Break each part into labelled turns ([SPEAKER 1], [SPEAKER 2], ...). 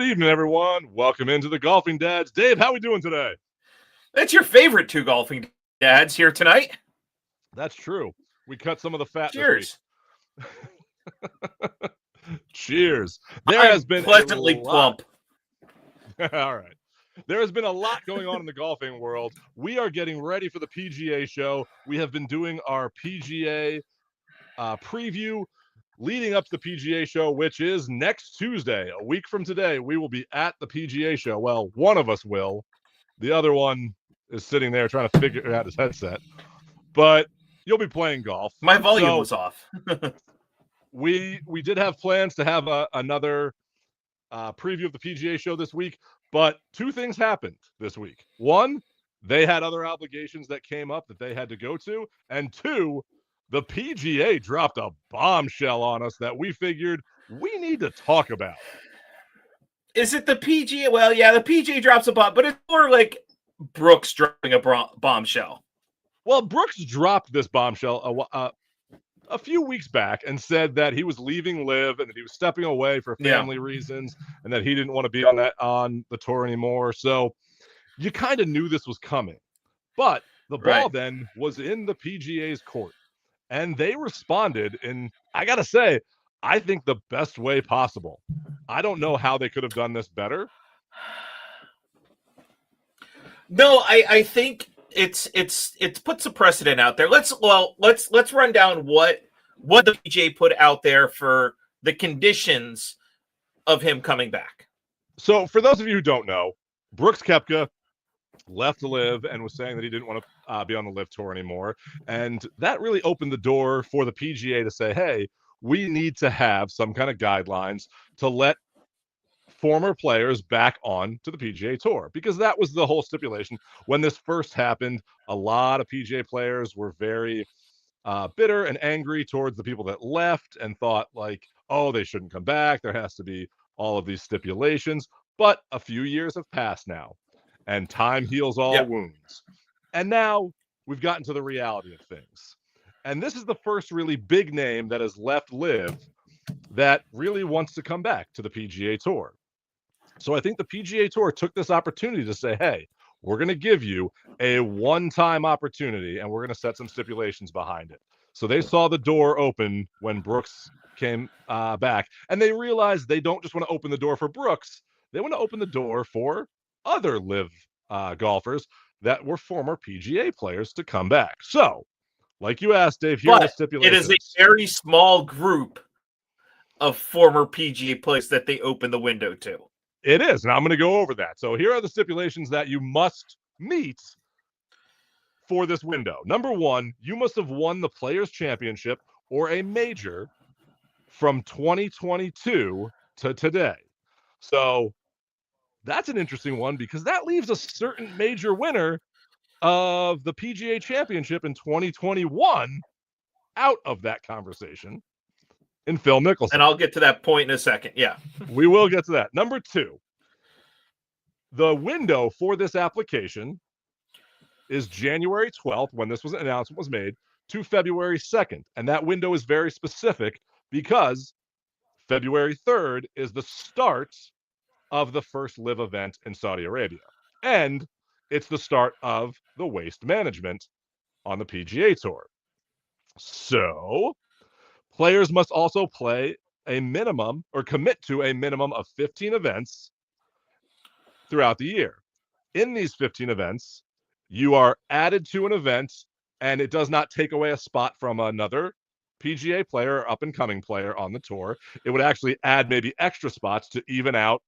[SPEAKER 1] evening, everyone. Welcome into the Golfing Dads. Dave, how we doing today?
[SPEAKER 2] That's your favorite two golfing dads here tonight.
[SPEAKER 1] That's true. We cut some of the fat
[SPEAKER 2] Cheers.
[SPEAKER 1] this week. Cheers.
[SPEAKER 2] There has been pleasantly plump.
[SPEAKER 1] All right. There has been a lot going on in the golfing world. We are getting ready for the PGA show. We have been doing our PGA preview leading up to the PGA show, which is next Tuesday. A week from today, we will be at the PGA show. Well, one of us will. The other one is sitting there trying to figure out his headset. But you'll be playing golf.
[SPEAKER 2] My volume was off.
[SPEAKER 1] we did have plans to have another preview of the PGA show this week, but two things happened this week. One, they had other obligations that came up that they had to go to. And two, the PGA dropped a bombshell on us that we figured we need to talk about.
[SPEAKER 2] Is it the PGA? Well, yeah, the PGA drops a bomb, but it's more like Brooks dropping a bombshell.
[SPEAKER 1] Well, Brooks dropped this bombshell a few weeks back and said that he was leaving LIV and that he was stepping away for family reasons and that he didn't want to be on the tour anymore. So you kind of knew this was coming. But the ball then was in the PGA's court. And they responded in, I got to say, I think the best way possible. I don't know how they could have done this better.
[SPEAKER 2] No, I think it's puts a precedent out there. Let's run down what the PGA put out there for the conditions of him coming back.
[SPEAKER 1] So for those of you who don't know, Brooks Koepka left to LIV and was saying that he didn't want to be on the LIV tour anymore. And that really opened the door for the PGA to say, hey, we need to have some kind of guidelines to let former players back on to the PGA Tour, because that was the whole stipulation. When this first happened, a lot of PGA players were very bitter and angry towards the people that left and thought like, oh, they shouldn't come back. There has to be all of these stipulations. But a few years have passed now. And time heals all wounds. And now we've gotten to the reality of things. And this is the first really big name that has left LIV that really wants to come back to the PGA Tour. So I think the PGA Tour took this opportunity to say, hey, we're going to give you a one-time opportunity and we're going to set some stipulations behind it. So they saw the door open when Brooks came back. And they realized they don't just want to open the door for Brooks. They want to open the door for other LIV golfers that were former PGA players to come back. So, like you asked, Dave, here are the stipulations.
[SPEAKER 2] It is a very small group of former PGA players that they open the window to.
[SPEAKER 1] It is, and I'm going to go over that. So here are the stipulations that you must meet for this window. Number one, you must have won the Players' Championship or a major from 2022 to today. So that's an interesting one because that leaves a certain major winner of the PGA Championship in 2021 out of that conversation in Phil Mickelson.
[SPEAKER 2] And I'll get to that point in a second. Yeah.
[SPEAKER 1] We will get to that. Number two, the window for this application is January 12th, when this announcement was made, to February 2nd. And that window is very specific because February 3rd is the start of the first LIV event in Saudi Arabia. And it's the start of the Waste Management on the PGA Tour. So players must also play a minimum or commit to a minimum of 15 events throughout the year. In these 15 events, you are added to an event and it does not take away a spot from another PGA player or up-and-coming player on the tour. It would actually add maybe extra spots to even out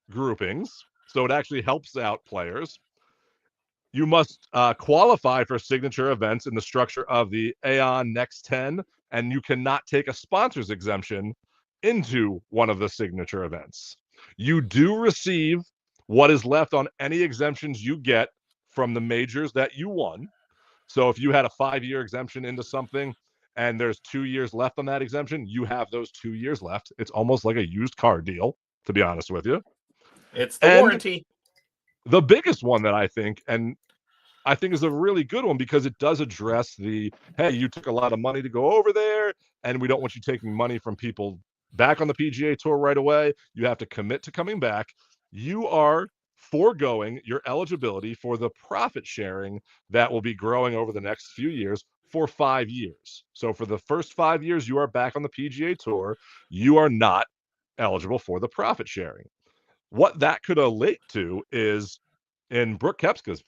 [SPEAKER 1] groupings, so it actually helps out players. You must qualify for signature events in the structure of the Aon Next 10, and you cannot take a sponsor's exemption into one of the signature events. You do receive what is left on any exemptions you get from the majors that you won. So if you had a 5-year exemption into something and there's 2 years left on that exemption, you have those 2 years left. It's almost like a used car deal, to be honest with you.
[SPEAKER 2] It's the warranty.
[SPEAKER 1] The biggest one that I think is a really good one because it does address the, hey, you took a lot of money to go over there and we don't want you taking money from people back on the PGA Tour right away. You have to commit to coming back. You are foregoing your eligibility for the profit sharing that will be growing over the next few years for 5 years. So for the first 5 years you are back on the PGA Tour, you are not eligible for the profit sharing. What that could relate to is in Brooks Koepka's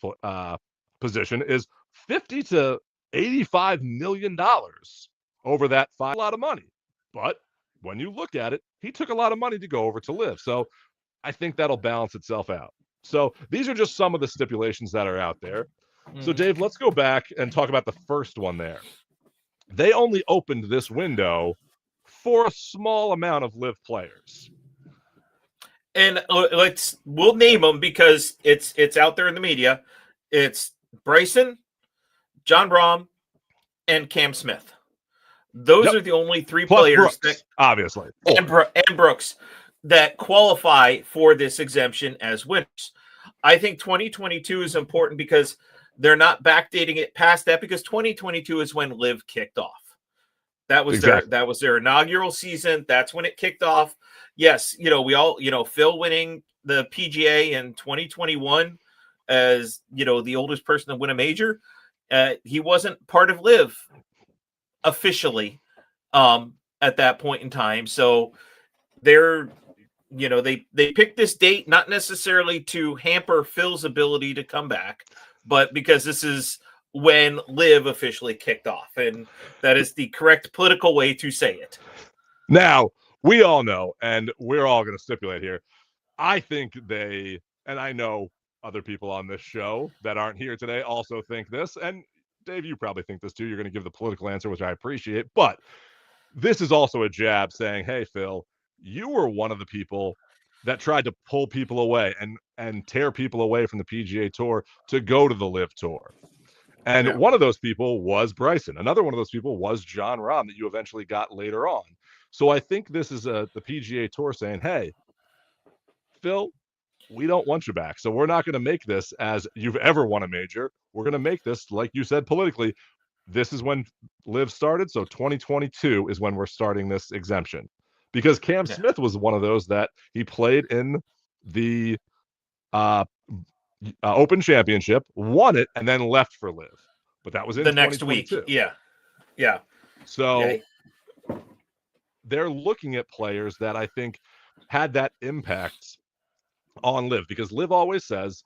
[SPEAKER 1] position is 50 to 85 million dollars over that a lot of money. But when you look at it, he took a lot of money to go over to LIV. So I think that'll balance itself out. So these are just some of the stipulations that are out there. So Dave, let's go back and talk about the first one there. They only opened this window for a small amount of LIV players.
[SPEAKER 2] And we'll name them because it's out there in the media. It's Bryson, Jon Rahm, and Cam Smith. Those are the only 3
[SPEAKER 1] plus
[SPEAKER 2] players
[SPEAKER 1] Brooks,
[SPEAKER 2] that
[SPEAKER 1] obviously
[SPEAKER 2] and Brooks that qualify for this exemption as winners. I think 2022 is important because they're not backdating it past that, because 2022 is when LIV kicked off. That was their inaugural season. That's when it kicked off. Yes, we all, Phil winning the PGA in 2021 as, the oldest person to win a major. He wasn't part of LIV officially at that point in time. So they're, they picked this date not necessarily to hamper Phil's ability to come back, but because this is when LIV officially kicked off, and that is the correct political way to say it.
[SPEAKER 1] Now, we all know, and we're all going to stipulate here, I think they, and I know other people on this show that aren't here today also think this, and Dave, you probably think this too. You're going to give the political answer, which I appreciate, but this is also a jab saying, hey, Phil, you were one of the people that tried to pull people away and tear people away from the PGA Tour to go to the LIV Tour. And one of those people was Bryson. Another one of those people was Jon Rahm that you eventually got later on. So I think this is the PGA Tour saying, hey, Phil, we don't want you back. So we're not going to make this as you've ever won a major. We're going to make this, like you said, politically. This is when LIV started. So 2022 is when we're starting this exemption. Because Cam Smith was one of those that he played in the Open Championship, won it, and then left for LIV. But that was in
[SPEAKER 2] the next week. Yeah.
[SPEAKER 1] So they're looking at players that I think had that impact on LIV, because LIV always says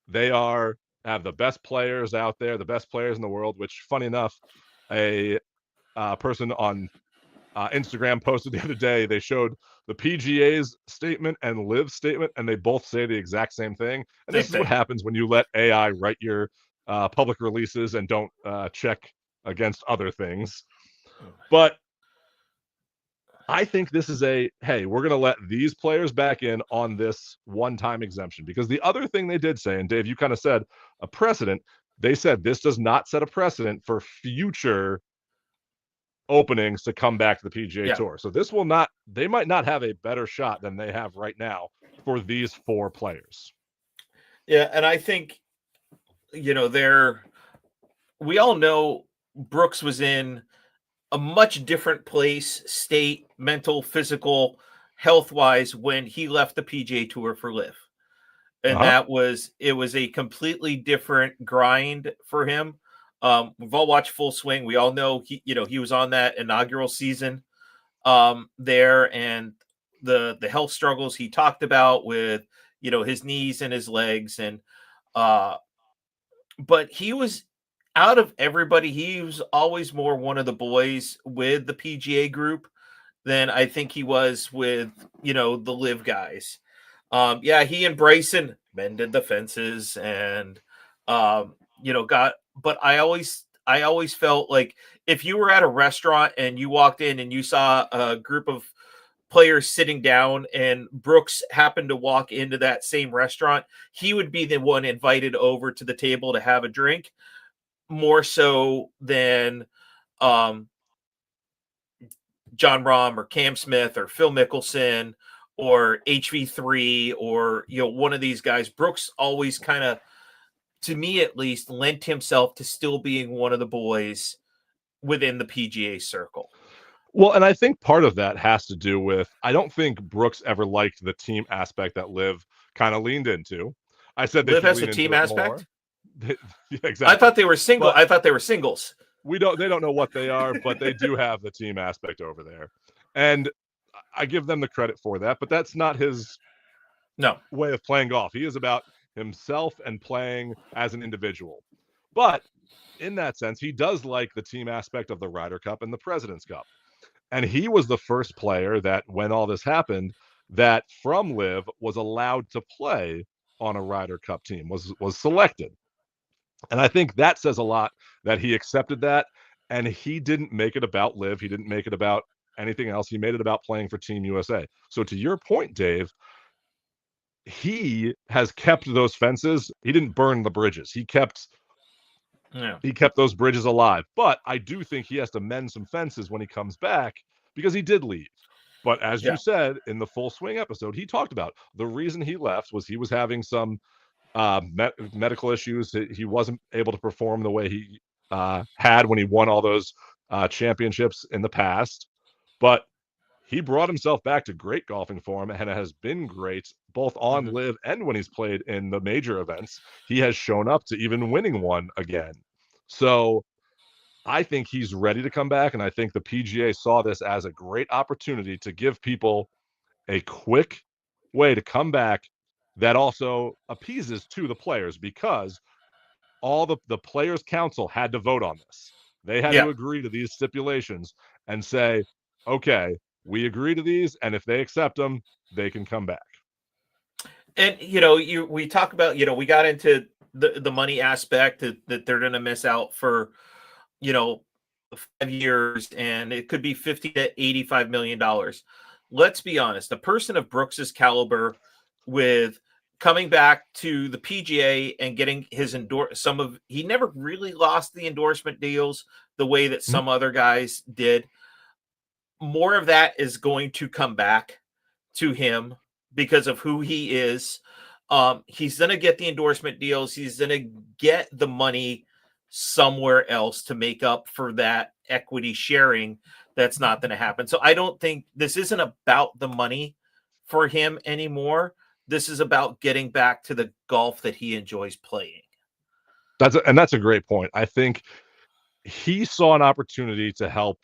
[SPEAKER 1] they have the best players out there, the best players in the world, which, funny enough, a person on Instagram posted the other day, they showed the PGA's statement and LIV's statement, and they both say the exact same thing. And this is what happens when you let AI write your public releases and don't check against other things. But I think this is hey, we're going to let these players back in on this one-time exemption, because the other thing they did say, and Dave, you kind of said a precedent, they said this does not set a precedent for future openings to come back to the PGA Tour. So this will not, they might not have a better shot than they have right now for these 4 players.
[SPEAKER 2] Yeah. And I think, we all know Brooks was in a much different place, state, mental, physical, health-wise, when he left the PGA Tour for LIV. And it was a completely different grind for him. We've all watched Full Swing. We all know he was on that inaugural season there, and the health struggles he talked about with, his knees and his legs. And, but he was, out of everybody, he was always more one of the boys with the PGA group than I think he was with, the LIV guys. He and Bryson mended the fences and, but I always felt like if you were at a restaurant and you walked in and you saw a group of players sitting down and Brooks happened to walk into that same restaurant, he would be the one invited over to the table to have a drink, more so than Jon Rahm or Cam Smith or Phil Mickelson or HV3 or, one of these guys. Brooks always kind of, to me at least, lent himself to still being one of the boys within the PGA circle.
[SPEAKER 1] Well, and I think part of that has to do with I don't think Brooks ever liked the team aspect that Liv kind of leaned into. I said they
[SPEAKER 2] Liv
[SPEAKER 1] should
[SPEAKER 2] has a
[SPEAKER 1] lean
[SPEAKER 2] team
[SPEAKER 1] into it more.
[SPEAKER 2] aspect.
[SPEAKER 1] Yeah,
[SPEAKER 2] I
[SPEAKER 1] exactly.
[SPEAKER 2] thought they were single.
[SPEAKER 1] But
[SPEAKER 2] I thought they were singles.
[SPEAKER 1] they don't know what they are, but they do have the team aspect over there. And I give them the credit for that, but that's not his
[SPEAKER 2] No.
[SPEAKER 1] way of playing golf. He is about himself and playing as an individual. But in that sense, he does like the team aspect of the Ryder Cup and the President's Cup. And he was the first player that, when all this happened, that from Liv was allowed to play on a Ryder Cup team, was selected. And I think that says a lot that he accepted that, and he didn't make it about Liv. He didn't make it about anything else. He made it about playing for Team USA. So to your point, Dave, he has kept those fences. He didn't burn the bridges.
[SPEAKER 2] Yeah.
[SPEAKER 1] He kept those bridges alive. But I do think he has to mend some fences when he comes back because he did leave. But as you
[SPEAKER 2] Yeah.
[SPEAKER 1] said in the Full Swing episode, he talked about the reason he left was he was having some medical issues. He wasn't able to perform the way he had when he won all those championships in the past. But he brought himself back to great golfing form and has been great both on
[SPEAKER 2] Mhm.
[SPEAKER 1] Live and when he's played in the major events. He has shown up to even winning one again. So I think he's ready to come back. And I think the PGA saw this as a great opportunity to give people a quick way to come back that also appeases to the players because all the players council had to vote on this. They had
[SPEAKER 2] Yeah.
[SPEAKER 1] to agree to these stipulations and say, okay, we agree to these, and if they accept them, they can come back.
[SPEAKER 2] And we talk about, we got into the money aspect that they're going to miss out for, you know, 5 years, and it could be 50 to 85 million dollars. Let's be honest, a person of Brooks's caliber, with coming back to the PGA and getting his he never really lost the endorsement deals the way that
[SPEAKER 1] Mhm.
[SPEAKER 2] some other guys did. More of that is going to come back to him because of who he is. He's going to get the endorsement deals. He's going to get the money somewhere else to make up for that equity sharing. That's not going to happen. So I don't think this isn't about the money for him anymore. This is about getting back to the golf that he enjoys playing.
[SPEAKER 1] That's a great point. I think he saw an opportunity to help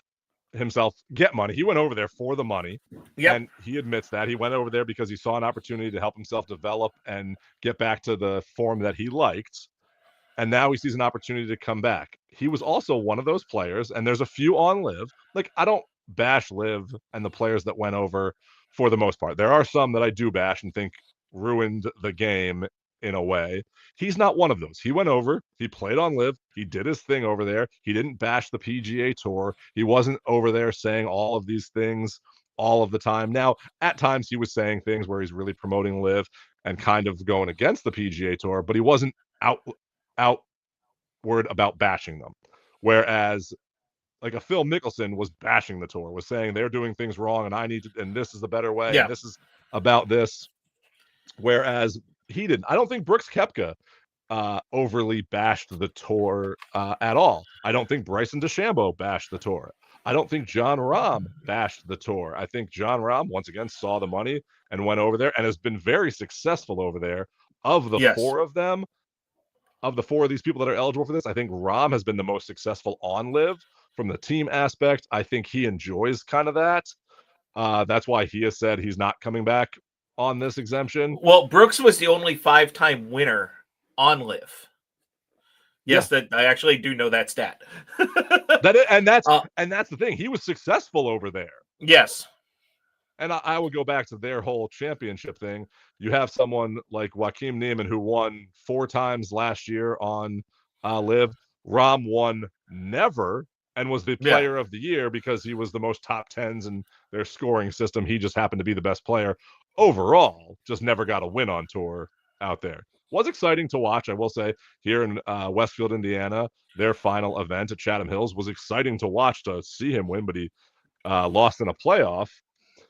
[SPEAKER 1] himself get money. He went over there for the money,
[SPEAKER 2] Yep.
[SPEAKER 1] and he admits that he went over there because he saw an opportunity to help himself develop and get back to the form that he liked. And now he sees an opportunity to come back. He was also one of those players, and there's a few on Live. Like, I don't bash Live and the players that went over for the most part. There are some that I do bash and think ruined the game in a way. He's not one of those. He went over, he played on Live, he did his thing over there. He didn't bash the PGA Tour. He wasn't over there saying all of these things all of the time. Now, at times he was saying things where he's really promoting Live and kind of going against the PGA Tour, but he wasn't out outward about bashing them. Whereas like a Phil Mickelson was bashing the tour, was saying they're doing things wrong and I need to, and this is the better way, and
[SPEAKER 2] Yeah.
[SPEAKER 1] this is about this. Whereas he didn't. I don't think Brooks Koepka overly bashed the tour at all. I don't think Bryson DeChambeau bashed the tour. I don't think John Rahm bashed the tour. I think John Rahm once again saw the money and went over there and has been very successful over there. Of the
[SPEAKER 2] Yes.
[SPEAKER 1] four of them, of the four of these people that are eligible for this, I think Rahm has been the most successful on Live from the team aspect. I think he enjoys kind of that. That's why he has said he's not coming back on this exemption.
[SPEAKER 2] Well, Brooks was the only 5-time winner on Live.
[SPEAKER 1] Yeah,
[SPEAKER 2] Yes, that I actually do know that stat.
[SPEAKER 1] and
[SPEAKER 2] Uh,
[SPEAKER 1] that's the thing. He was successful over there.
[SPEAKER 2] yes.
[SPEAKER 1] And I would go back to their whole championship thing. You have someone like Joaquin Neiman who won 4 times last year on Live. Rahm won never and was the
[SPEAKER 2] Yeah.
[SPEAKER 1] player of the year because he was the most top tens in their scoring system. He just happened to be the best player overall, just never got a win on tour out there. Was exciting to watch, I will say, here in Westfield, Indiana. Their final event at Chatham Hills was exciting to watch, to see him win, but he lost in a playoff.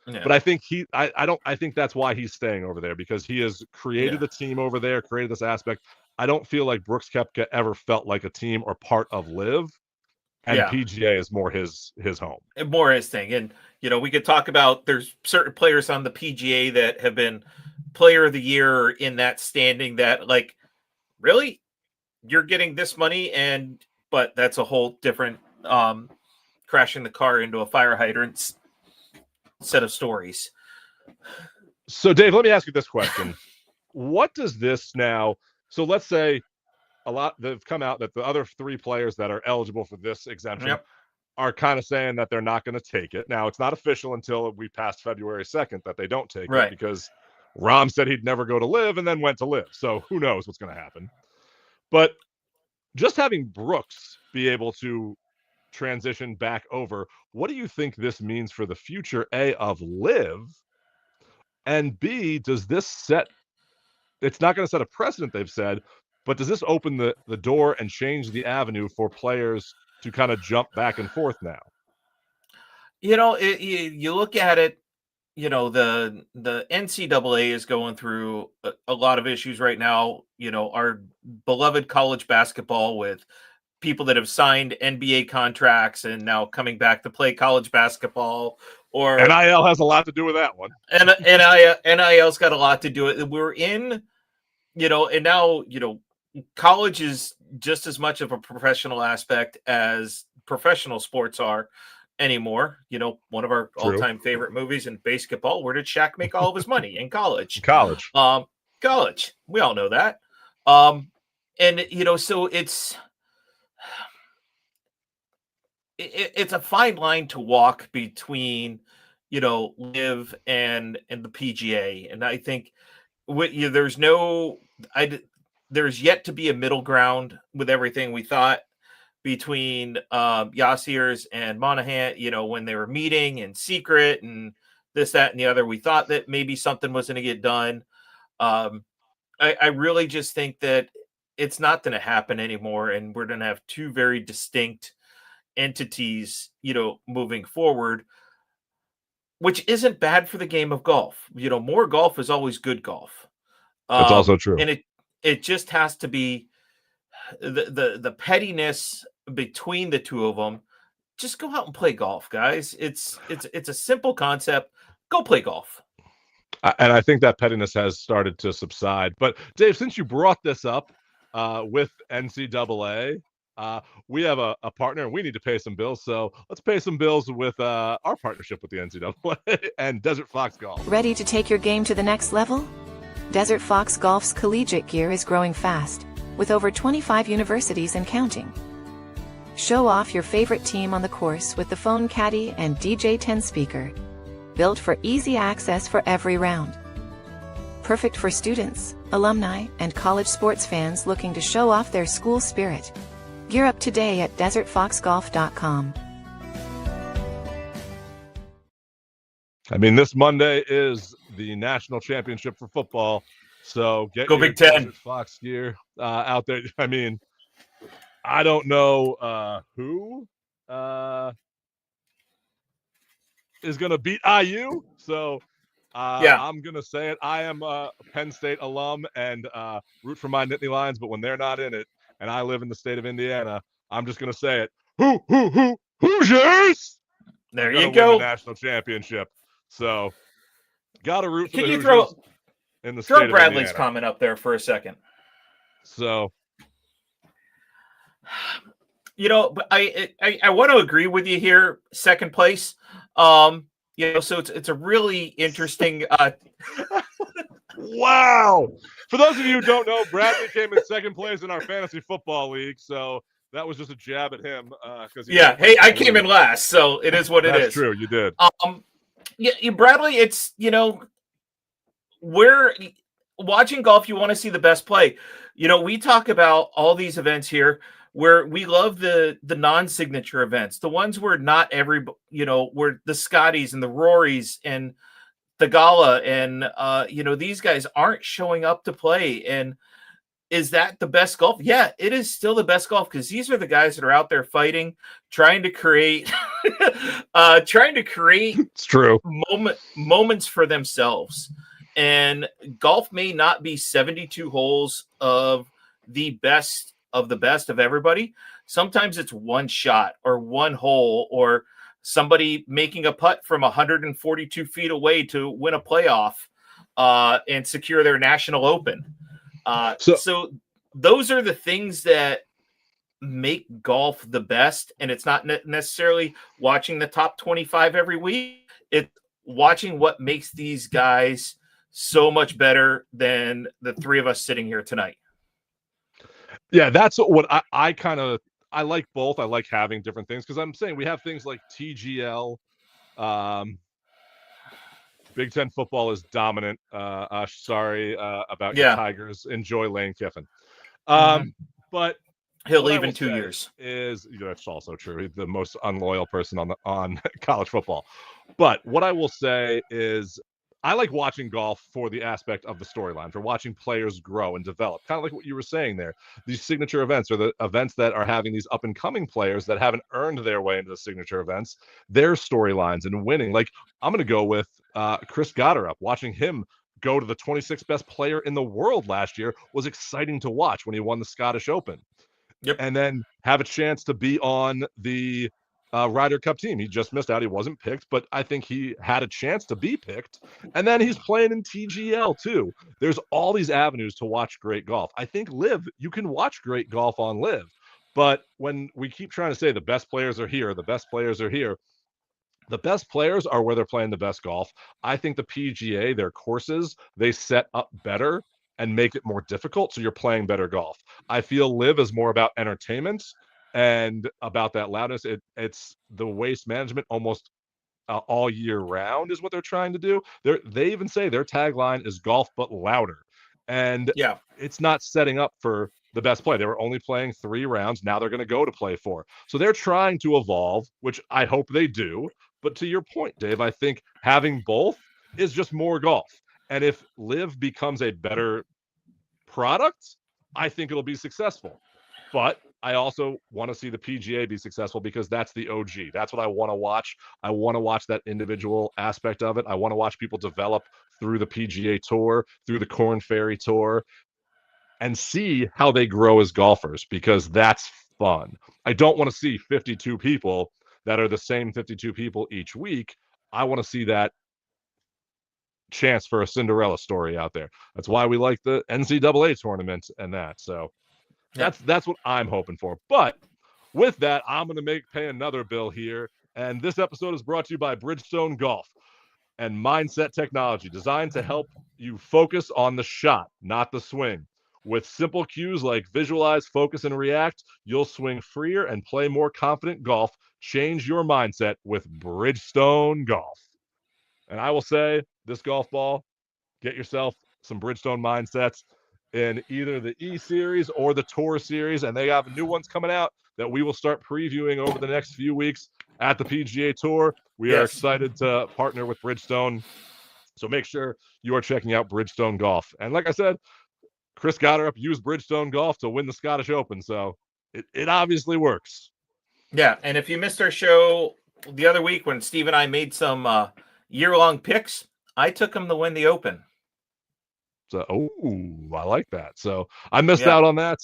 [SPEAKER 2] Yeah.
[SPEAKER 1] But I think I think that's why he's staying over there, because he has created
[SPEAKER 2] Yeah.
[SPEAKER 1] a team over there, created this aspect. I don't feel like Brooks Koepka ever felt like a team or part of Live. and PGA is more his home.
[SPEAKER 2] More his thing. And, we could talk about there's certain players on the PGA that have been player of the year in that standing that, like, really? You're getting this money, but that's a whole different crashing the car into a fire hydrant set of stories.
[SPEAKER 1] So, Dave, let me ask you this question. What does this now, so let's say a lot that have come out that the other 3 players that are eligible for this exemption are kind of saying that they're not going to take it. Now, it's not official until we pass February 2nd that they don't take it, because Rahm said he'd never go to LIV and then went to LIV. So who knows what's going to happen. But just having Brooks be able to transition back over, what do you think this means for the future, A, of LIV, and B, does this set, it's not going to set a precedent, they've said, but does this open the door and change the avenue for players to kind of jump back and forth now?
[SPEAKER 2] You look at it, the NCAA is going through a lot of issues right now. Our beloved college basketball with people that have signed NBA contracts and now coming back to play college basketball, or
[SPEAKER 1] NIL has a lot to do with that one.
[SPEAKER 2] And NIL's got a lot to do with it. We're in, and now, college is just as much of a professional aspect as professional sports are anymore. One of our all-time favorite movies in basketball, where did Shaq make all of his money? In college.
[SPEAKER 1] College.
[SPEAKER 2] We all know that. So it's a fine line to walk between, LIV and the PGA. And I think there's yet to be a middle ground with everything. We thought between Yassiers and Monahan, when they were meeting in secret and this, that, and the other, we thought that maybe something was going to get done. I really just think that it's not going to happen anymore. And we're going to have 2 very distinct entities, moving forward, which isn't bad for the game of golf. More golf is always good golf.
[SPEAKER 1] That's also true.
[SPEAKER 2] And it just has to be the pettiness between the 2 of them. Just go out and play golf, guys. It's a simple concept. Go play golf.
[SPEAKER 1] And I think that pettiness has started to subside. But Dave, since you brought this up with NCAA, we have a partner and we need to pay some bills. So let's pay some bills with our partnership with the NCAA and Desert Fox Golf.
[SPEAKER 3] Ready to take your game to the next level? Desert Fox Golf's collegiate gear is growing fast, with over 25 universities and counting. Show off your favorite team on the course with the Phone Caddy and DJ10 speaker, built for easy access for every round. Perfect for students, alumni, and college sports fans looking to show off their school spirit. Gear up today at desertfoxgolf.com.
[SPEAKER 1] I mean, this Monday is the national championship for football, so get
[SPEAKER 2] Go
[SPEAKER 1] your
[SPEAKER 2] Big Ten.
[SPEAKER 1] Desert Fox gear out there. I mean, I don't know who is going to beat IU, so I'm going to say it. I am a Penn State alum and root for my Nittany Lions, but when they're not in it, and I live in the state of Indiana, I'm just going to say it. Hoosiers!
[SPEAKER 2] There you go.
[SPEAKER 1] Win the national championship. So, got to root for the Hoosiers in the state
[SPEAKER 2] throw
[SPEAKER 1] of
[SPEAKER 2] Bradley's
[SPEAKER 1] Indiana.
[SPEAKER 2] comment up there for a second.
[SPEAKER 1] So,
[SPEAKER 2] but I want to agree with you here. Second place. So it's a really interesting.
[SPEAKER 1] Wow. For those of you who don't know, Bradley came in second place in our fantasy football league. So that was just a jab at him.
[SPEAKER 2] Hey, I came in last, so it is what it is.
[SPEAKER 1] That's true. You did.
[SPEAKER 2] Bradley, it's, we're watching golf. You want to see the best play. We talk about all these events here where we love the non-signature events, the ones where not every, where the Scotties and the Rorys and the Gala and, these guys aren't showing up to play. And is that the best golf? Yeah, it is still the best golf because these are the guys that are out there fighting, trying to create,
[SPEAKER 1] It's true.
[SPEAKER 2] moments for themselves. And golf may not be 72 holes of the best of everybody. Sometimes it's one shot or one hole or somebody making a putt from 142 feet away to win a playoff and secure their national open. So those are the things that make golf the best. And it's not necessarily watching the top 25 every week. It's watching what makes these guys so much better than the three of us sitting here tonight.
[SPEAKER 1] Yeah, that's what I like both. I like having different things because I'm saying we have things like TGL. Big Ten football is dominant. Sorry about your Tigers. Enjoy Lane Kiffin. But
[SPEAKER 2] he'll leave in 2 years.
[SPEAKER 1] That's also true. He's the most unloyal person on college football. But what I will say is I like watching golf for the aspect of the storyline, for watching players grow and develop. Kind of like what you were saying there. These signature events, or the events that are having these up-and-coming players that haven't earned their way into the signature events, their storylines and winning. Like, I'm going to go with Chris Gotterup. Watching him go to the 26th best player in the world last year was exciting to watch when he won the Scottish Open.
[SPEAKER 2] Yep.
[SPEAKER 1] And then have a chance to be on the Ryder Cup team. He just missed out. He wasn't picked, but I think he had a chance to be picked. And then he's playing in TGL too. There's all these avenues to watch great golf. I think LIV, you can watch great golf on LIV. But when we keep trying to say the best players are here, the best players are here, the best players are where they're playing the best golf. I think the PGA, their courses, they set up better and make it more difficult, so you're playing better golf. I feel LIV is more about entertainment and about that loudness. It's the waste management almost all year round is what they're trying to do. They even say their tagline is golf but louder, and it's not setting up for the best play. They were only playing 3 rounds. Now they're going to go to play 4. So they're trying to evolve, which I hope they do. But to your point, Dave, I think having both is just more golf. And if LIV becomes a better product, I think it'll be successful. But I also want to see the PGA be successful because that's the OG. That's what I want to watch. I want to watch that individual aspect of it. I want to watch people develop through the PGA Tour, through the Korn Ferry Tour, and see how they grow as golfers, because that's fun. I don't want to see 52 people that are the same 52 people each week. I want to see that chance for a Cinderella story out there. That's why we like the NCAA tournament and that. So that's what I'm hoping for. But with that, I'm going to pay another bill here. And this episode is brought to you by Bridgestone Golf and Mindset Technology, designed to help you focus on the shot, not the swing. With simple cues like visualize, focus, and react, you'll swing freer and play more confident golf. Change your mindset with Bridgestone Golf. And I will say, this golf ball, get yourself some Bridgestone mindsets in either the E-Series or the Tour Series, and they have new ones coming out that we will start previewing over the next few weeks at the PGA Tour. We are excited to partner with Bridgestone, so make sure you are checking out Bridgestone Golf. And like I said, Chris Gotterup used Bridgestone Golf to win the Scottish Open, so it obviously works.
[SPEAKER 2] Yeah, and if you missed our show the other week when Steve and I made some year-long picks, I took him to win the Open.
[SPEAKER 1] So, I like that. So I missed out on that.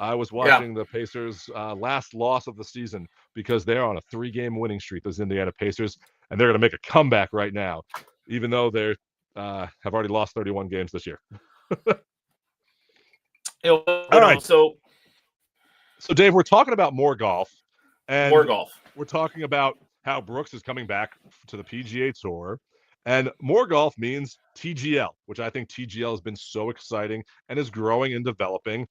[SPEAKER 1] I was watching the Pacers' last loss of the season because they're on a 3-game winning streak, those Indiana Pacers, and they're going to make a comeback right now, even though they have already lost 31 games this year.
[SPEAKER 2] All right. So,
[SPEAKER 1] Dave, we're talking about more golf. And
[SPEAKER 2] more golf.
[SPEAKER 1] We're talking about how Brooks is coming back to the PGA Tour. And more golf means TGL, which I think TGL has been so exciting and is growing and developing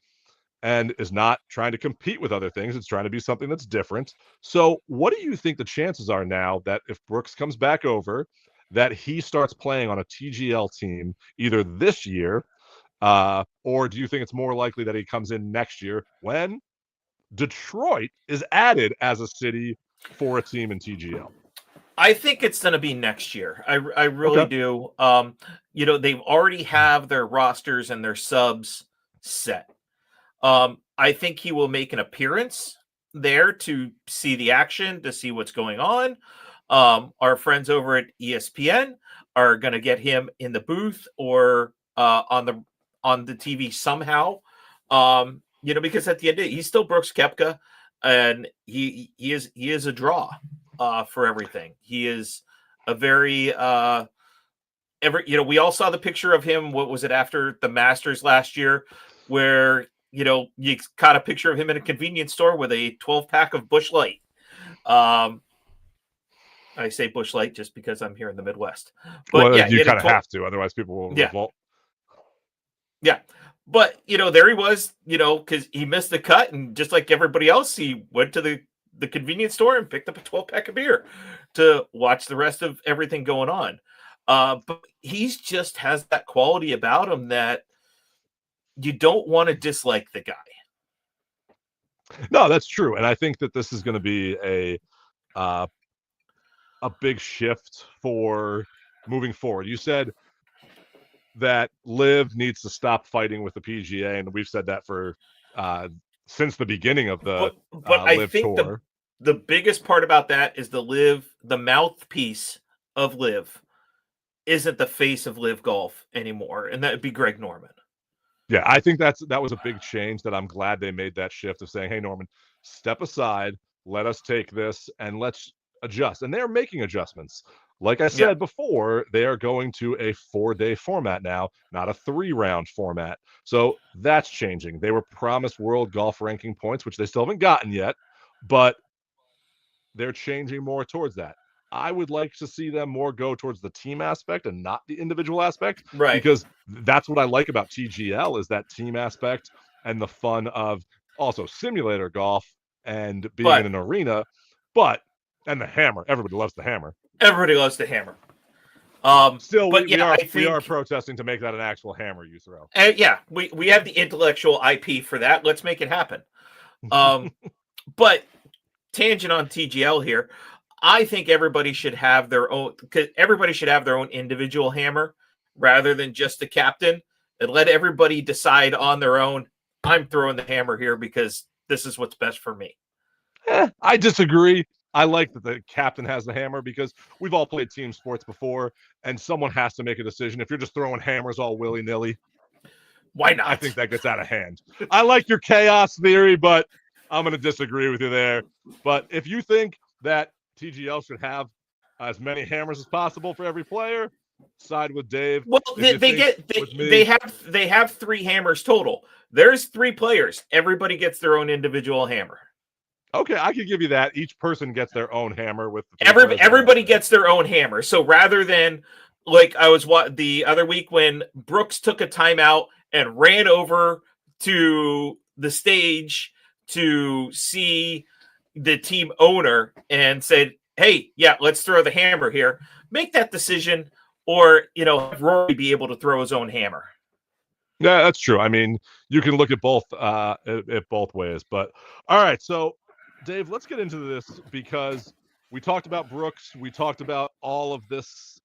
[SPEAKER 1] and is not trying to compete with other things. It's trying to be something that's different. So what do you think the chances are now that if Brooks comes back over, that he starts playing on a TGL team either this year, or do you think it's more likely that he comes in next year when Detroit is added as a city for a team in TGL?
[SPEAKER 2] I think it's going to be next year. I really do. They've already have their rosters and their subs set. I think he will make an appearance there to see the action, to see what's going on. Our friends over at ESPN are going to get him in the booth or on the TV somehow. because at the end of it, he's still Brooks Koepka, and he is a draw for everything. He is a very we all saw the picture of him. What was it, after the Masters last year, where you caught a picture of him in a convenience store with a 12-pack of Busch Light. I say Busch Light just because I'm here in the Midwest. But
[SPEAKER 1] well, you kind of have to, otherwise people will revolt.
[SPEAKER 2] Yeah. But, there he was, because he missed the cut. And just like everybody else, he went to the convenience store and picked up a 12-pack of beer to watch the rest of everything going on. But he's just has that quality about him that you don't want to dislike the guy.
[SPEAKER 1] No, that's true. And I think that this is going to be a big shift for moving forward. You said that LIV needs to stop fighting with the PGA, and we've said that for since the beginning of the
[SPEAKER 2] but I
[SPEAKER 1] LIV
[SPEAKER 2] think
[SPEAKER 1] Tour.
[SPEAKER 2] The biggest part about that is the mouthpiece of LIV isn't the face of LIV Golf anymore, and that would be Greg Norman.
[SPEAKER 1] Yeah, I think that was a big change that I'm glad they made that shift of saying, hey, Norman, step aside, let us take this, and let's adjust. And they're making adjustments. Like I said before, they are going to a 4-day format now, not a 3-round format. So that's changing. They were promised world golf ranking points, which they still haven't gotten yet, but they're changing more towards that. I would like to see them more go towards the team aspect and not the individual aspect,
[SPEAKER 2] right?
[SPEAKER 1] Because that's what I like about TGL is that team aspect and the fun of also simulator golf and being in an arena, and the hammer. Everybody loves the hammer.
[SPEAKER 2] Everybody loves the hammer.
[SPEAKER 1] Still, we are protesting to make that an actual hammer you throw.
[SPEAKER 2] We have the intellectual IP for that. Let's make it happen. But tangent on TGL here. I think everybody should have their own, because everybody should have their own individual hammer rather than just the captain, and let everybody decide on their own. I'm throwing the hammer here because this is what's best for me.
[SPEAKER 1] I disagree. I like that the captain has the hammer because we've all played team sports before, and someone has to make a decision. If you're just throwing hammers all willy-nilly,
[SPEAKER 2] why not?
[SPEAKER 1] I think that gets out of hand. I like your chaos theory, but I'm going to disagree with you there. But if you think that TGL should have as many hammers as possible for every player, side with Dave.
[SPEAKER 2] Well, they have 3 hammers total. There's 3 players. Everybody gets their own individual hammer.
[SPEAKER 1] Okay, I could give you that. Each person gets their own hammer with
[SPEAKER 2] everybody gets their own hammer. So rather than like I was the other week when Brooks took a timeout and ran over to the stage to see the team owner and said, hey, yeah, let's throw the hammer here. Make that decision, or have Rory be able to throw his own hammer.
[SPEAKER 1] Yeah, that's true. I mean, you can look at both ways. But all right, so Dave, let's get into this because we talked about Brooks, we talked about all of this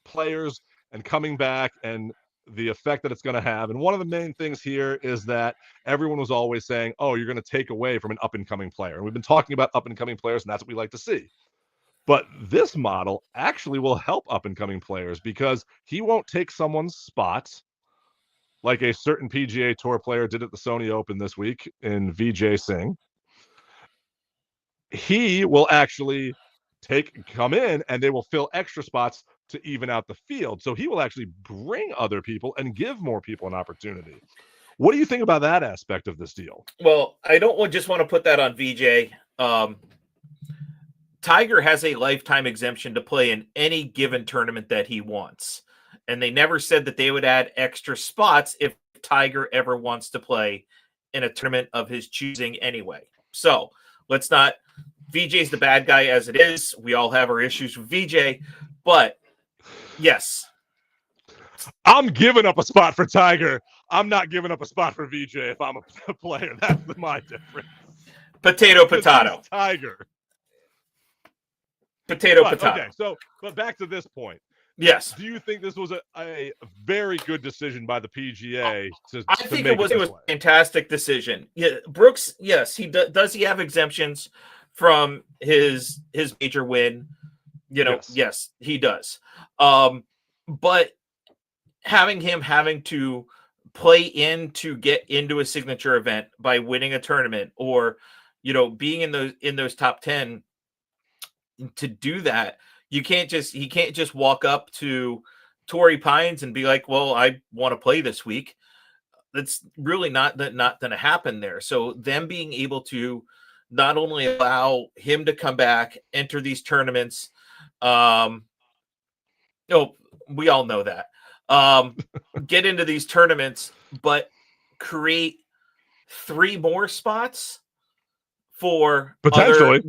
[SPEAKER 1] players and coming back and the effect that it's going to have. And one of the main things here is that everyone was always saying, oh, you're going to take away from an up-and-coming player. And we've been talking about up-and-coming players, and that's what we like to see. But this model actually will help up-and-coming players because he won't take someone's spot like a certain PGA Tour player did at the Sony Open this week in Vijay Singh. He will actually come in and they will fill extra spots to even out the field. So he will actually bring other people and give more people an opportunity. What do you think about that aspect of this deal?
[SPEAKER 2] Well, I don't just want to put that on VJ. Tiger has a lifetime exemption to play in any given tournament that he wants. And they never said that they would add extra spots if Tiger ever wants to play in a tournament of his choosing anyway. So let's not, VJ's the bad guy as it is. We all have our issues with VJ, but yes.
[SPEAKER 1] I'm giving up a spot for Tiger. I'm not giving up a spot for VJ if I'm a player. That's my difference.
[SPEAKER 2] Potato.
[SPEAKER 1] Tiger.
[SPEAKER 2] Potato.
[SPEAKER 1] Okay, but back to this point.
[SPEAKER 2] Yes.
[SPEAKER 1] Do you think this was a very good decision by the PGA?
[SPEAKER 2] I think it was a fantastic decision. Yeah, Brooks, yes, he does. He have exemptions from his major win. Yes, he does. But having to play in to get into a signature event by winning a tournament, or being in those top 10. To do that, he can't just walk up to Torrey Pines and be like, well, I want to play this week. That's really not going to happen there. So them being able to not only allow him to come back, enter these tournaments, no, we all know that, get into these tournaments, but create 3 more spots for
[SPEAKER 1] Potentially.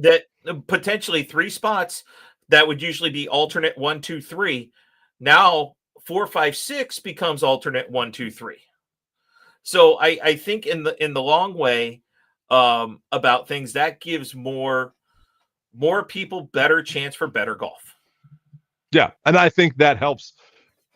[SPEAKER 2] potentially 3 spots that would usually be alternate 1, 2, 3. Now 4, 5, 6 becomes alternate 1, 2, 3. So I think in the long way, about things, that gives more people better chance for better golf.
[SPEAKER 1] Yeah, and I think that helps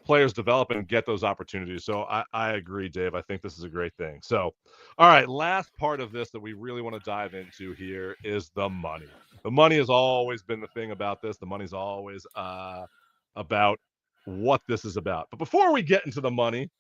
[SPEAKER 1] players develop and get those opportunities. So I agree, Dave. I think this is a great thing. So, all right, last part of this that we really want to dive into here is the money. The money has always been the thing about this. The money's always about what this is about. But before we get into the money,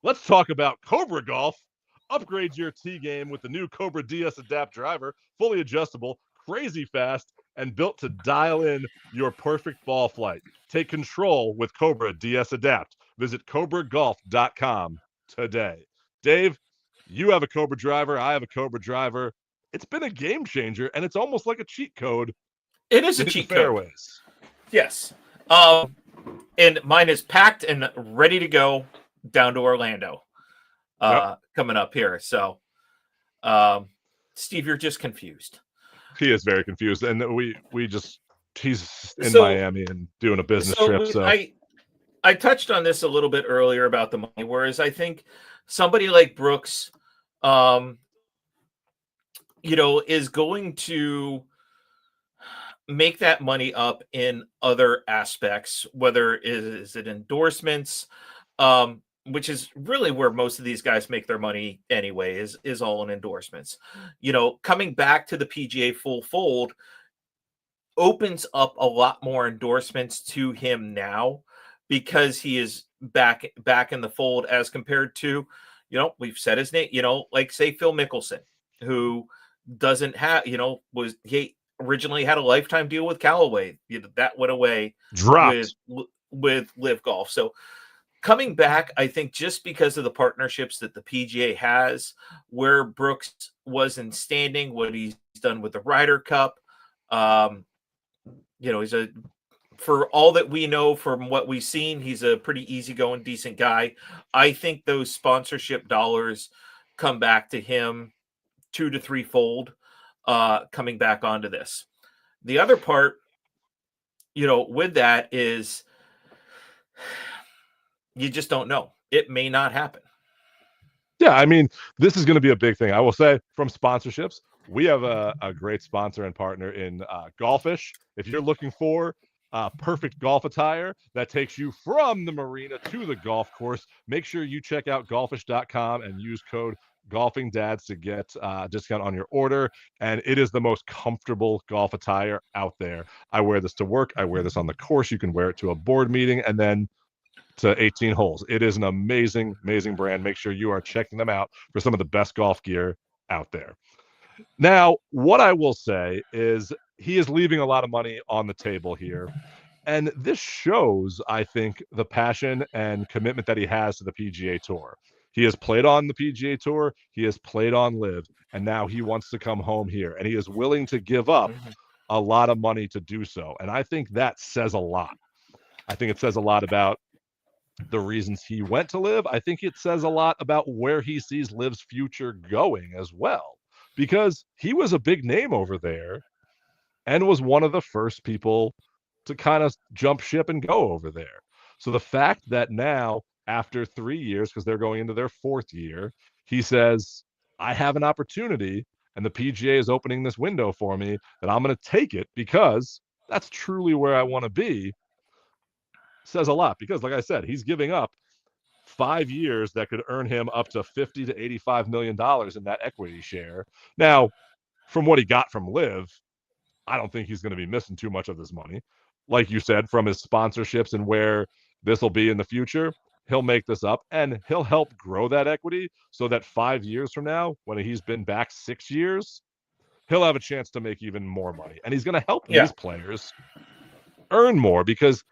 [SPEAKER 1] let's talk about Cobra Golf. Upgrade your tee game with the new Cobra DS Adapt driver, fully adjustable, crazy fast, and built to dial in your perfect ball flight. Take control with Cobra DS Adapt. Visit cobragolf.com today. Dave, you have a Cobra driver. I have a Cobra driver. It's been a game changer, and it's almost like a cheat code.
[SPEAKER 2] It is a cheat code.
[SPEAKER 1] Fairways.
[SPEAKER 2] Yes. And mine is packed and ready to go down to Orlando coming up here. So, Steve, you're just confused.
[SPEAKER 1] He is very confused, and he's in Miami and doing a business trip. So
[SPEAKER 2] I touched on this a little bit earlier about the money, whereas I think somebody like Brooks, is going to make that money up in other aspects, whether is it endorsements, which is really where most of these guys make their money anyway, is all in endorsements. Coming back to the PGA full fold opens up a lot more endorsements to him now, because he is back in the fold, as compared to, we've said his name, like say Phil Mickelson, who doesn't have, he originally had a lifetime deal with Callaway. That went away,
[SPEAKER 1] dropped
[SPEAKER 2] with LIV Golf. So coming back, I think just because of the partnerships that the PGA has, where Brooks was in standing, what he's done with the Ryder Cup, he's for all that we know from what we've seen, he's a pretty easygoing, decent guy. I think those sponsorship dollars come back to him 2 to 3 fold, coming back onto this. The other part, with that is, you just don't know. It may not happen.
[SPEAKER 1] Yeah, I mean, this is going to be a big thing. I will say, from sponsorships, we have a great sponsor and partner in Golfish. If you're looking for perfect golf attire that takes you from the marina to the golf course, make sure you check out golfish.com and use code GolfingDads to get a discount on your order. And it is the most comfortable golf attire out there. I wear this to work. I wear this on the course. You can wear it to a board meeting and then to 18 holes. It is an amazing, amazing brand. Make sure you are checking them out for some of the best golf gear out there. Now, what I will say is he is leaving a lot of money on the table here. And this shows, I think, the passion and commitment that he has to the PGA Tour. He has played on the PGA Tour. He has played on LIV. And now he wants to come home here. And he is willing to give up a lot of money to do so. And I think that says a lot. I think it says a lot about the reasons he went to LIV. I think it says a lot about where he sees LIV's future going as well, because he was a big name over there and was one of the first people to kind of jump ship and go over there. So the fact that now, after 3 years, because they're going into their 4th year, he says, I have an opportunity and the PGA is opening this window for me, that I'm going to take it because that's truly where I want to be, says a lot. Because like I said, he's giving up 5 years that could earn him up to $50 to $85 million in that equity share. Now, from what he got from LIV, I don't think he's going to be missing too much of this money. Like you said, from his sponsorships and where this will be in the future, he'll make this up and he'll help grow that equity so that 5 years from now, when he's been back 6 years, he'll have a chance to make even more money. And he's going to help
[SPEAKER 2] Yeah.
[SPEAKER 1] these players earn more, because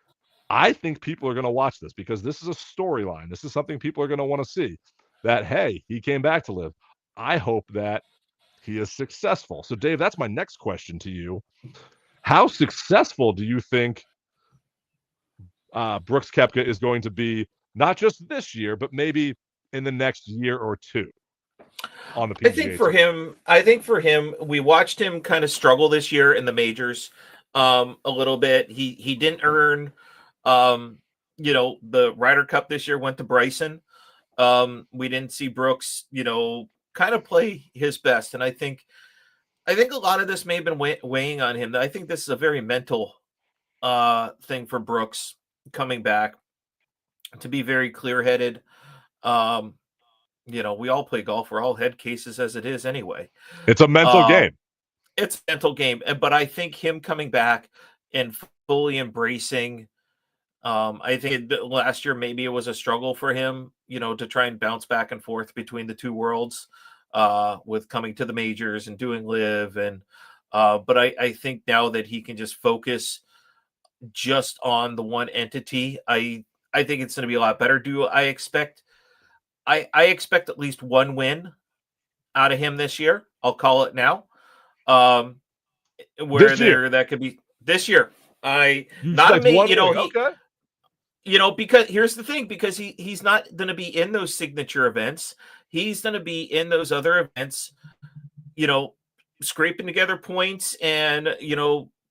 [SPEAKER 1] I think people are going to watch this, because this is a storyline. This is something people are going to want to see, that, hey, he came back to LIV. I hope that he is successful. So, Dave, that's my next question to you. How successful do you think Brooks Koepka is going to be, not just this year, but maybe in the next year or two on the PGA
[SPEAKER 2] I think for him, we watched him kind of struggle this year in the majors a little bit. He didn't earn, the Ryder Cup this year went to Bryson. We didn't see Brooks, kind of play his best. And I think a lot of this may have been weighing on him. I think this is a very mental thing for Brooks coming back, to be very clear-headed. We all play golf. We're all head cases as it is anyway.
[SPEAKER 1] It's a mental game.
[SPEAKER 2] It's a mental game. But I think him coming back and fully embracing, I think last year maybe it was a struggle for him, to try and bounce back and forth between the two worlds, with coming to the majors and doing LIV. And but I think now that he can just focus just on the one entity, I think it's going to be a lot better. I expect at least one win out of him this year. I'll call it now. That could be this year. Because here's the thing, because he's not going to be in those signature events. He's going to be in those other events, scraping together points and,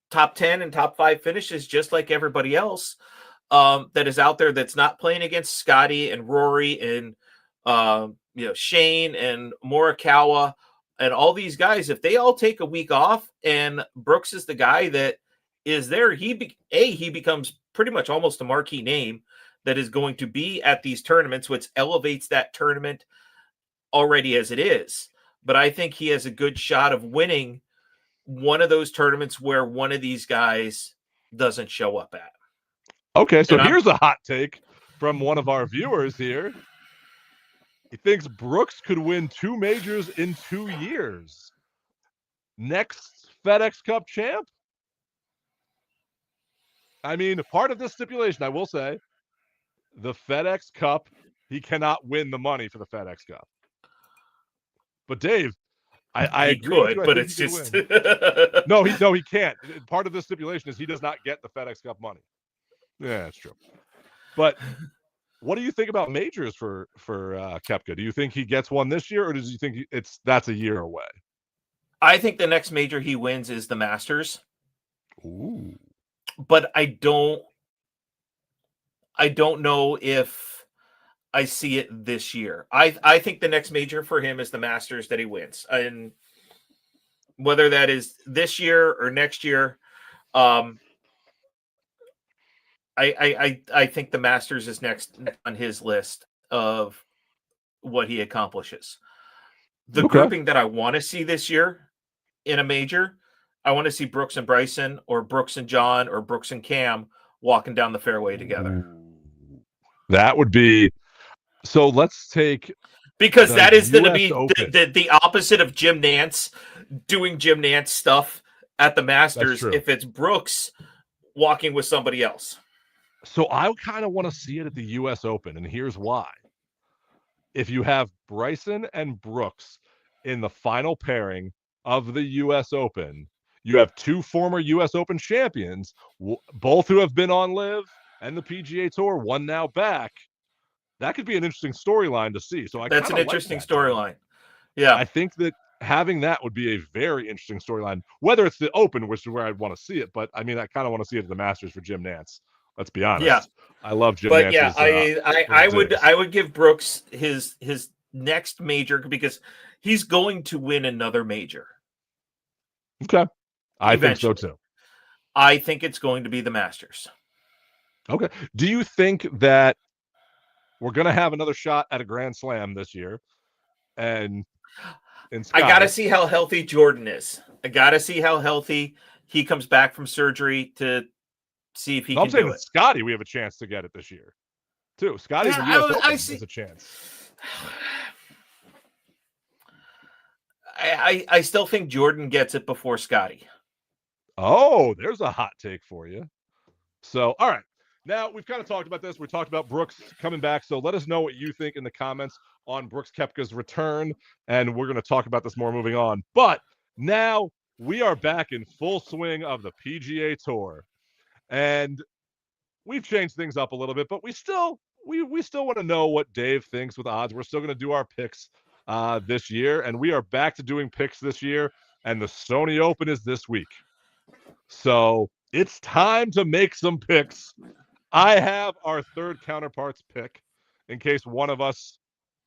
[SPEAKER 2] top 10 and top 5 finishes, just like everybody else that is out there that's not playing against Scotty and Rory and, Shane and Morikawa and all these guys. If they all take a week off and Brooks is the guy that is there, he becomes pretty much almost a marquee name that is going to be at these tournaments, which elevates that tournament already as it is. But I think he has a good shot of winning one of those tournaments where one of these guys doesn't show up at.
[SPEAKER 1] Okay, so here's a hot take from one of our viewers here. He thinks Brooks could win 2 majors in 2 years. Next FedEx Cup champ? I mean, part of this stipulation, I will say, the FedEx Cup, he cannot win the money for the FedEx Cup. But Dave, I agree with you.
[SPEAKER 2] But it's just
[SPEAKER 1] no, he can't. Part of the stipulation is he does not get the FedEx Cup money. Yeah, that's true. But what do you think about majors for Koepka? Do you think he gets one this year, or do you think that's a year away?
[SPEAKER 2] I think the next major he wins is the Masters.
[SPEAKER 1] Ooh.
[SPEAKER 2] But I don't know if I see it this year. I think the next major for him is the Masters that he wins. And whether that is this year or next year, I think the Masters is next on his list of what he accomplishes. The grouping that I want to see this year in a major, I want to see Brooks and Bryson, or Brooks and John, or Brooks and Cam walking down the fairway together.
[SPEAKER 1] That would be, so let's take,
[SPEAKER 2] because that is going to be the opposite of Jim Nantz doing Jim Nantz stuff at the Masters if it's Brooks walking with somebody else.
[SPEAKER 1] So I kind of want to see it at the U.S. Open, and here's why. If you have Bryson and Brooks in the final pairing of the U.S. Open, you have 2 former U.S. Open champions, both who have been on LIV and the PGA Tour, one now back. That could be an interesting storyline to see. So that's an
[SPEAKER 2] interesting storyline. Yeah,
[SPEAKER 1] I think that having that would be a very interesting storyline. Whether it's the Open, which is where I'd want to see it, but I mean, I kind of want to see it at the Masters for Jim Nantz. Let's be honest.
[SPEAKER 2] Yeah,
[SPEAKER 1] I love Jim
[SPEAKER 2] But
[SPEAKER 1] Nantz's,
[SPEAKER 2] yeah, I would give Brooks his next major, because he's going to win another major.
[SPEAKER 1] Okay, I think so too.
[SPEAKER 2] I think it's going to be the Masters.
[SPEAKER 1] Okay. Do you think that we're going to have another shot at a Grand Slam this year? And
[SPEAKER 2] I got to see how healthy Jordan is. I got to see how healthy he comes back from surgery to see if he can do it.
[SPEAKER 1] Scotty, we have a chance to get it this year. too. Scotty's
[SPEAKER 2] Yeah,
[SPEAKER 1] the U.S. Open.
[SPEAKER 2] I see.
[SPEAKER 1] There's a chance.
[SPEAKER 2] I still think Jordan gets it before Scotty.
[SPEAKER 1] Oh, there's a hot take for you. So, all right. Now, we've kind of talked about this. We talked about Brooks coming back. So let us know what you think in the comments on Brooks Koepka's return. And we're going to talk about this more moving on. But now we are back in full swing of the PGA Tour. And we've changed things up a little bit, but we still want to know what Dave thinks with odds. We're still going to do our picks this year. And we are back to doing picks this year. And the Sony Open is this week. So it's time to make some picks. I have our third counterpart's pick in case one of us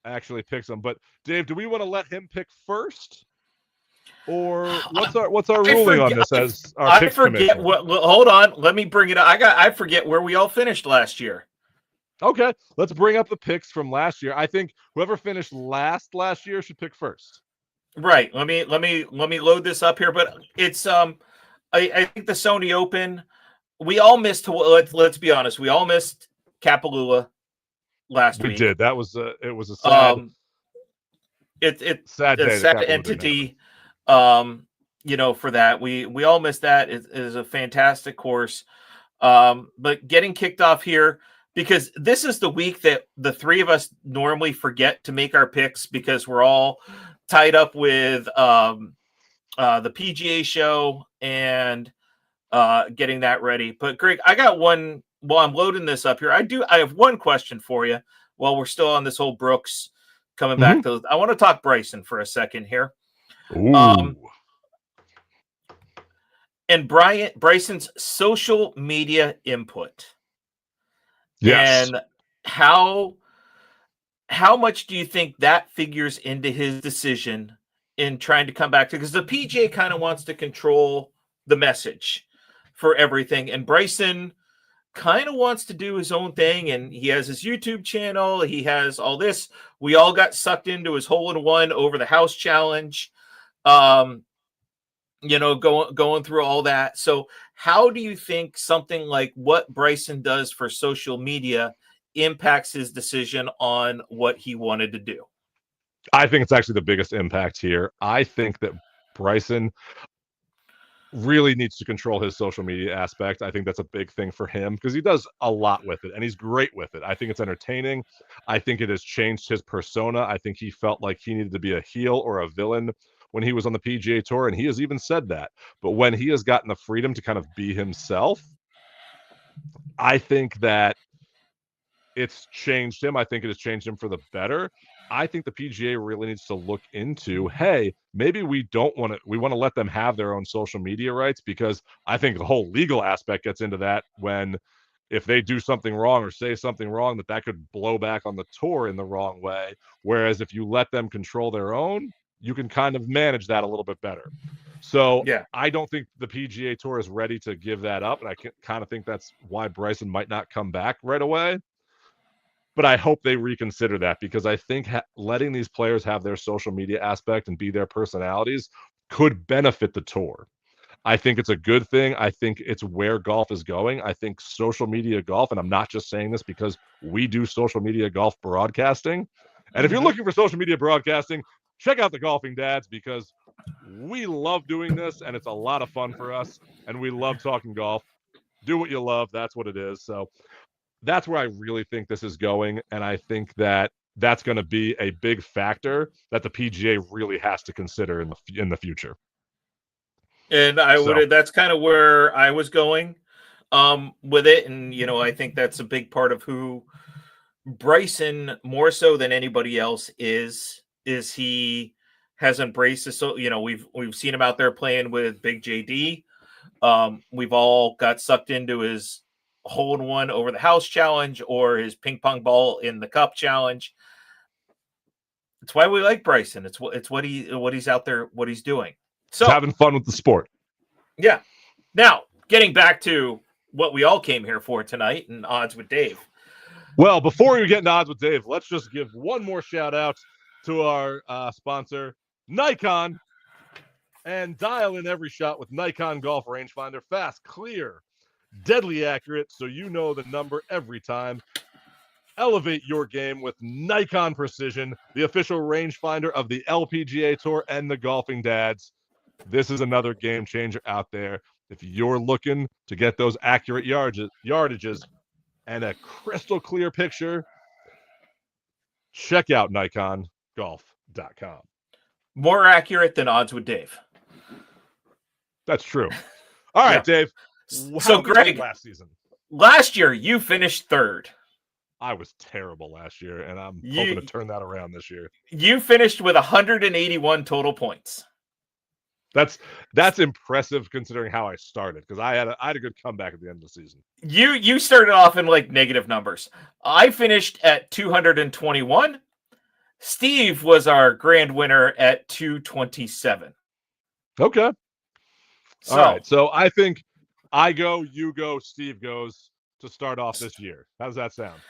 [SPEAKER 1] actually picks them. But Dave, do we want to let him pick first? Or what's our ruling on this as our picks commissioner?
[SPEAKER 2] Hold on, let me bring it up. I forget where we all finished last year.
[SPEAKER 1] Okay, let's bring up the picks from last year. I think whoever finished last year should pick first.
[SPEAKER 2] Right. Let me load this up here. But it's I think the Sony Open, we all missed. Let's be honest, we all missed Kapalua last week.
[SPEAKER 1] We did. That was it was a sad. Sad
[SPEAKER 2] a sad entity. For that we all missed that. It is a fantastic course. But getting kicked off here because this is the week that the three of us normally forget to make our picks because we're all tied up with the PGA show and getting that ready. But Greg, I got one while I'm loading this up here. I have one question for you while we're still on this whole Brooks coming back to. I want to talk Bryson for a second here.
[SPEAKER 1] Ooh.
[SPEAKER 2] And Bryson's social media input.
[SPEAKER 1] Yes.
[SPEAKER 2] And how much do you think that figures into his decision in trying to come back to, because the PGA kind of wants to control the message for everything. And Bryson kind of wants to do his own thing. And he has his YouTube channel. He has all this. We all got sucked into his hole-in-one over the house challenge. Going through all that. So how do you think something like what Bryson does for social media impacts his decision on what he wanted to do?
[SPEAKER 1] I think it's actually the biggest impact here. I think that Bryson really needs to control his social media aspect. I think that's a big thing for him because he does a lot with it and he's great with it. I think it's entertaining. I think it has changed his persona. I think he felt like he needed to be a heel or a villain when he was on the PGA Tour, and he has even said that. But when he has gotten the freedom to kind of be himself, I think that it's changed him. I think it has changed him for the better. I think the PGA really needs to look into, hey, maybe we want to let them have their own social media rights, because I think the whole legal aspect gets into that when if they do something wrong or say something wrong, that could blow back on the tour in the wrong way. Whereas if you let them control their own, you can kind of manage that a little bit better. So yeah, I don't think the PGA Tour is ready to give that up. And I kind of think that's why Bryson might not come back right away. But I hope they reconsider that, because I think letting these players have their social media aspect and be their personalities could benefit the tour. I think it's a good thing. I think it's where golf is going. I think social media golf, and I'm not just saying this because we do social media golf broadcasting. And if you're looking for social media broadcasting, check out the Golfing Dads, because we love doing this and it's a lot of fun for us and we love talking golf. Do what you love. That's what it is. So that's where I really think this is going. And I think that that's going to be a big factor that the PGA really has to consider in the future.
[SPEAKER 2] And that's kind of where I was going with it. And, I think that's a big part of who Bryson, more so than anybody else, is he has embraced this. So, we've seen him out there playing with Big JD. We've all got sucked into his hole-in-one over the house challenge or his ping pong ball in the cup challenge. It's why we like Bryson. It's what he's out there, what he's doing. So
[SPEAKER 1] he's having fun with the sport.
[SPEAKER 2] Yeah. Now, getting back to what we all came here for tonight and Odds with Dave.
[SPEAKER 1] Well, before we get into Odds with Dave, let's just give one more shout out to our sponsor, Nikon, and dial in every shot with Nikon Golf Rangefinder. Fast, clear, deadly accurate, so you know the number every time. Elevate your game with Nikon Precision, the official rangefinder of the LPGA Tour and the Golfing Dads. This is another game changer out there. If you're looking to get those accurate yardages and a crystal clear picture, check out NikonGolf.com.
[SPEAKER 2] More accurate than Odds with Dave.
[SPEAKER 1] That's true. All right,
[SPEAKER 2] Yeah.
[SPEAKER 1] Dave.
[SPEAKER 2] So, Greg,
[SPEAKER 1] last season,
[SPEAKER 2] last year you finished third.
[SPEAKER 1] I was terrible last year, and I'm hoping to turn that around this year.
[SPEAKER 2] You finished with 181 total points.
[SPEAKER 1] That's impressive considering how I started, because I had a good comeback at the end of the season.
[SPEAKER 2] You started off in like negative numbers. I finished at 221. Steve was our grand winner at 227.
[SPEAKER 1] Okay.
[SPEAKER 2] So,
[SPEAKER 1] All right. So I think I go, you go, Steve goes to start off this year. How does that sound?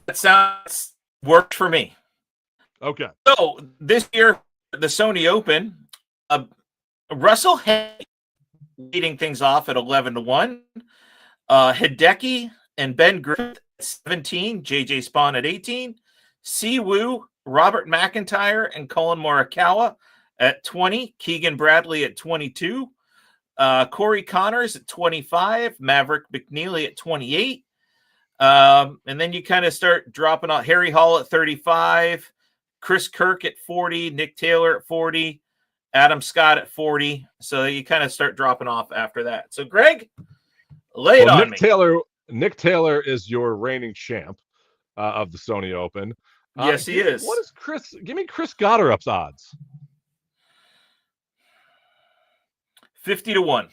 [SPEAKER 2] that sounds worked for me.
[SPEAKER 1] Okay.
[SPEAKER 2] So this year, the Sony Open, Russell Henley leading things off at 11-1. Hideki and Ben Griffith at 17. JJ Spawn at 18. Siwoo, Robert McIntyre, and Colin Morikawa at 20. Keegan Bradley at 22. Corey Connors at 25. Maverick McNeely at 28. And then you kind of start dropping off. Harry Hall at 35. Chris Kirk at 40. Nick Taylor at 40. Adam Scott at 40. So you kind of start dropping off after that. So, Greg, lay it on me.
[SPEAKER 1] Nick Taylor is your reigning champ of the Sony Open.
[SPEAKER 2] Yes, he is.
[SPEAKER 1] What is Chris? Give me Chris Gotterup's odds.
[SPEAKER 2] 50-1.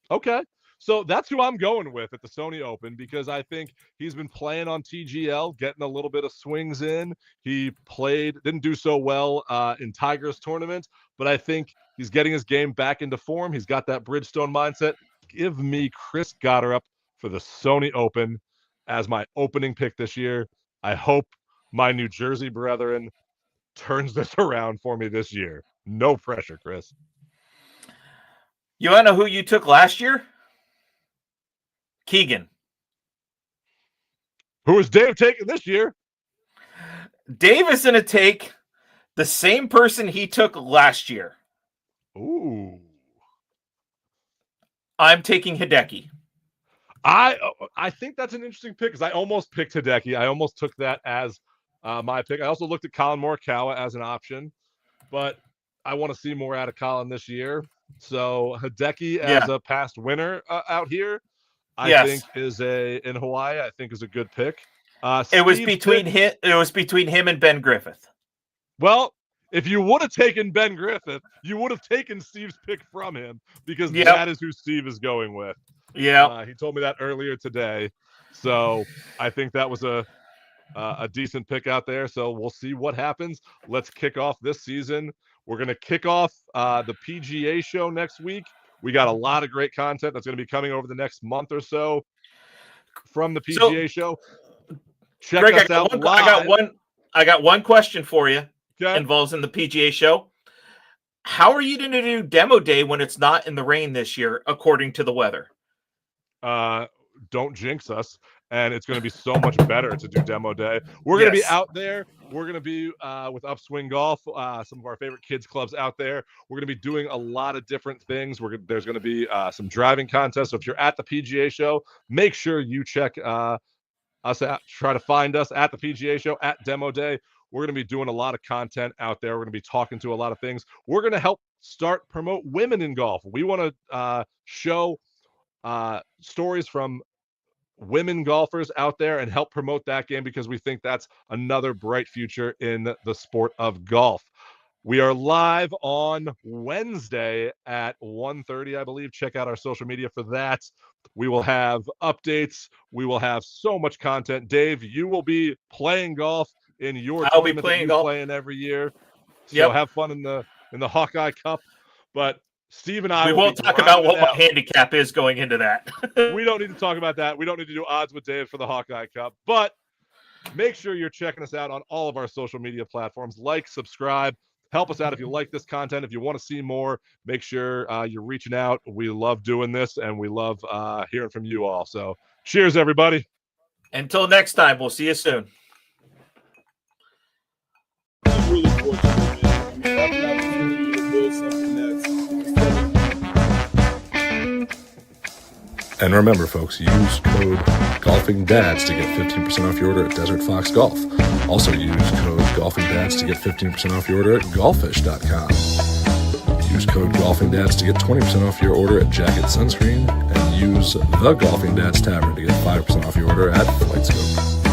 [SPEAKER 1] Okay. So that's who I'm going with at the Sony Open, because I think he's been playing on TGL, getting a little bit of swings in. He didn't do so well in Tiger's tournament, but I think he's getting his game back into form. He's got that Bridgestone mindset. Give me Chris Gotterup for the Sony Open as my opening pick this year. I hope my New Jersey brethren turns this around for me this year. No pressure, Chris.
[SPEAKER 2] You want to know who you took last year? Keegan.
[SPEAKER 1] Who is Dave taking this year?
[SPEAKER 2] Dave is going to take the same person he took last year.
[SPEAKER 1] Ooh.
[SPEAKER 2] I'm taking Hideki.
[SPEAKER 1] I think that's an interesting pick, because I almost picked Hideki. I almost took that as my pick. I also looked at Colin Morikawa as an option, but I want to see more out of Colin this year. So Hideki as a past winner out here, I think in Hawaii, I think is a good pick.
[SPEAKER 2] It was between him and Ben Griffith.
[SPEAKER 1] Well, if you would have taken Ben Griffith, you would have taken Steve's pick from him, because that is who Steve is going with.
[SPEAKER 2] Yeah,
[SPEAKER 1] he told me that earlier today. So I think that was a decent pick out there. So we'll see what happens. Let's kick off this season. We're going to kick off the PGA show next week. We got a lot of great content that's going to be coming over the next month or so from the PGA show. Check
[SPEAKER 2] Greg,
[SPEAKER 1] us out live.
[SPEAKER 2] I got one question for you.
[SPEAKER 1] Okay.
[SPEAKER 2] Involves in the PGA show. How are you going to do demo day when it's not in the rain this year, according to the weather?
[SPEAKER 1] Don't jinx us. And it's going to be so much better to do demo day. We're going to be out there. We're going to be with Upswing Golf, some of our favorite kids clubs out there. We're going to be doing a lot of different things. There's going to be some driving contests. So if you're at the PGA show, make sure you check us out. Try to find us at the PGA show at demo day. We're going to be doing a lot of content out there. We're going to be talking to a lot of things. We're going to help promote women in golf. We want to show stories from women golfers out there and help promote that game, because we think that's another bright future in the sport of golf. We are live on Wednesday at 1:30, I believe. Check out our social media for that. We will have updates. We will have so much content. Dave, you will be playing golf in your
[SPEAKER 2] I'll be
[SPEAKER 1] tournament
[SPEAKER 2] playing
[SPEAKER 1] that you
[SPEAKER 2] golf
[SPEAKER 1] playing every year. So have fun in the Hawkeye Cup. But Steve and I
[SPEAKER 2] won't talk about what my handicap is going into that.
[SPEAKER 1] We don't need to talk about that. We don't need to do odds with Dave for the Hawkeye Cup. But make sure you're checking us out on all of our social media platforms. Like, subscribe. Help us out if you like this content. If you want to see more, make sure you're reaching out. We love doing this, and we love hearing from you all. So cheers, everybody.
[SPEAKER 2] Until next time, we'll see you soon.
[SPEAKER 4] I'm really fortunate, man. I mean, having the opportunity to build something that's
[SPEAKER 5] And remember, folks, use code GolfingDads to get 15% off your order at Desert Fox Golf. Also use code GolfingDads to get 15% off your order at golfish.com. Use code GolfingDads to get 20% off your order at Jacket Sunscreen. And use the Golfing Dads Tavern to get 5% off your order at FlightScope.